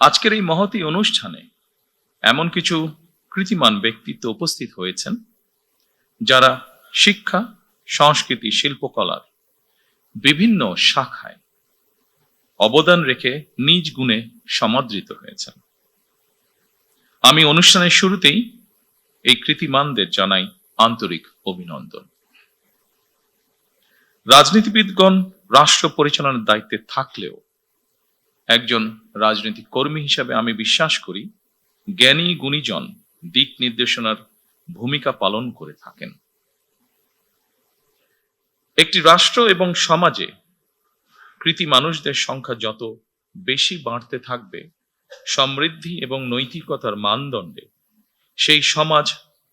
আজকের এই মহতী অনুষ্ঠানে এমন কিছু কৃতিমান ব্যক্তিত্ব উপস্থিত হয়েছেন যারা শিক্ষা, সংস্কৃতি, শিল্পকলার বিভিন্ন শাখায় অবদান রেখে নিজ গুণে সমাদৃত হয়েছেন। আমি অনুষ্ঠানের শুরুতেই এই কৃতিমানদের জানাই আন্তরিক অভিনন্দন। রাজনীতিবিদগণ রাষ্ট্র পরিচালনার দায়িত্বে থাকলেও একজন রাজনৈতিক কর্মী হিসাবে আমি বিশ্বাস করি জ্ঞানী গুণীজন দিক নির্দেশনার ভূমিকা পালন করে থাকেন। একটি রাষ্ট্র এবং সমাজে কৃতি মানুষদের সংখ্যা যত বেশি বাড়তে থাকবে, সমৃদ্ধি এবং নৈতিকতার মানদণ্ডে সেই সমাজ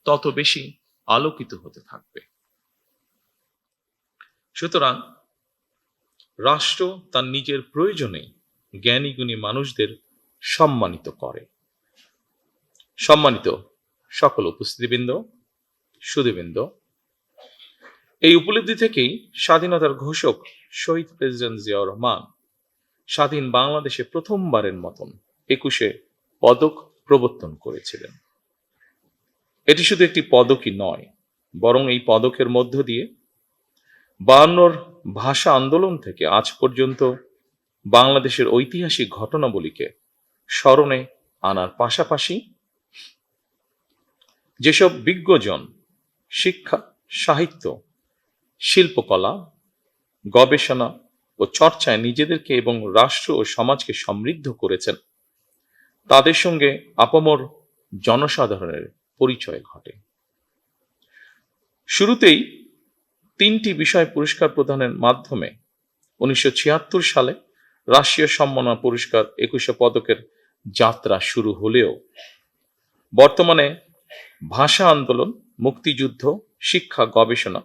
তত বেশি আলোকিত হতে থাকবে। সুতরাং রাষ্ট্র তার নিজের প্রয়োজনে জ্ঞানী গুণী মানুষদের সম্মানিত করে। সম্মানিত সকল উপস্থিতিবৃন্দ, সুধীবৃন্দ, এই উপলব্ধি থেকেই স্বাধীনতার ঘোষক শহীদ প্রেসিডেন্ট জিয়াউর রহমান স্বাধীন বাংলাদেশে প্রথমবারের মতন 21 পদক প্রবর্তন করেছিলেন। এটি শুধু একটি পদকই নয়, বরং এই পদকের মধ্য দিয়ে 52 ভাষা আন্দোলন থেকে আজ পর্যন্ত বাংলাদেশের ঐতিহাসিক ঘটনাবলীকে স্মরণে আনার পাশাপাশি যেসব বিজ্ঞজন শিক্ষা, সাহিত্য, শিল্পকলা, গবেষণা ও চর্চায় নিজেদেরকে এবং রাষ্ট্র ও সমাজকে সমৃদ্ধ করেছেন, তাদের সঙ্গে আপামর জনসাধারণের পরিচয় ঘটে। শুরুতেই 3টি বিষয় পুরস্কার প্রদানের মাধ্যমে 1976 সালে রাষ্ট্রীয় সম্মাননা পুরস্কার 21 পদকের যাত্রা শুরু হলেও বর্তমানে ভাষা আন্দোলন, মুক্তিযুদ্ধ, শিক্ষা, গবেষণা,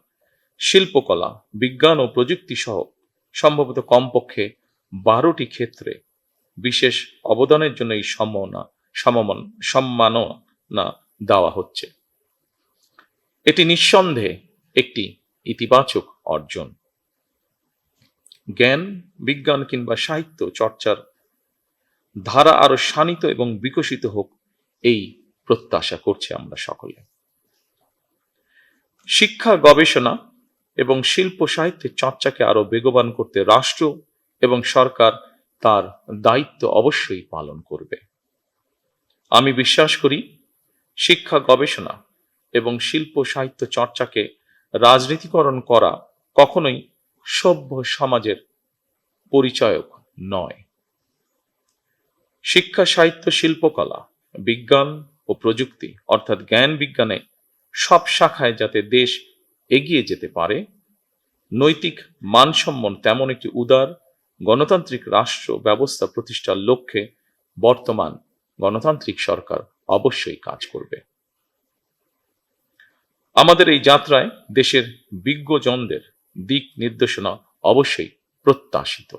শিল্পকলা, বিজ্ঞান ও প্রযুক্তি সহ সম্ভবত কমপক্ষে 12টি ক্ষেত্রে বিশেষ অবদানের জন্য এই সম্মাননা দেওয়া হচ্ছে। এটি নিঃসন্দেহে একটি ইতিবাচক অর্জন। জ্ঞান, বিজ্ঞান কিংবা সাহিত্য চর্চার ধারা আরো শানিত এবং বিকশিত হোক, এই প্রত্যাশা করছি আমরা সকলে। শিক্ষা, গবেষণা এবং শিল্প সাহিত্যের চর্চাকে আরো বেগবান করতে রাষ্ট্র এবং সরকার তার দায়িত্ব অবশ্যই পালন করবে। আমি বিশ্বাস করি শিক্ষা, গবেষণা এবং শিল্প সাহিত্য চর্চাকে রাজনীতিকরণ করা কখনোই সভ্য সমাজের পরিচায়ক নয়। শিক্ষা, সাহিত্য, শিল্পকলা, বিজ্ঞান ও প্রযুক্তি অর্থাৎ জ্ঞান বিজ্ঞানে সব শাখায় যাতে দেশ এগিয়ে যেতে পারে, নৈতিক মানসম্মান তেমন একটি উদার গণতান্ত্রিক রাষ্ট্র ব্যবস্থা প্রতিষ্ঠার লক্ষ্যে বর্তমান গণতান্ত্রিক সরকার অবশ্যই কাজ করবে। আমাদের এই যাত্রায় দেশের বিজ্ঞজনদের দিক নির্দেশনা অবশ্যই প্রত্যাশিত।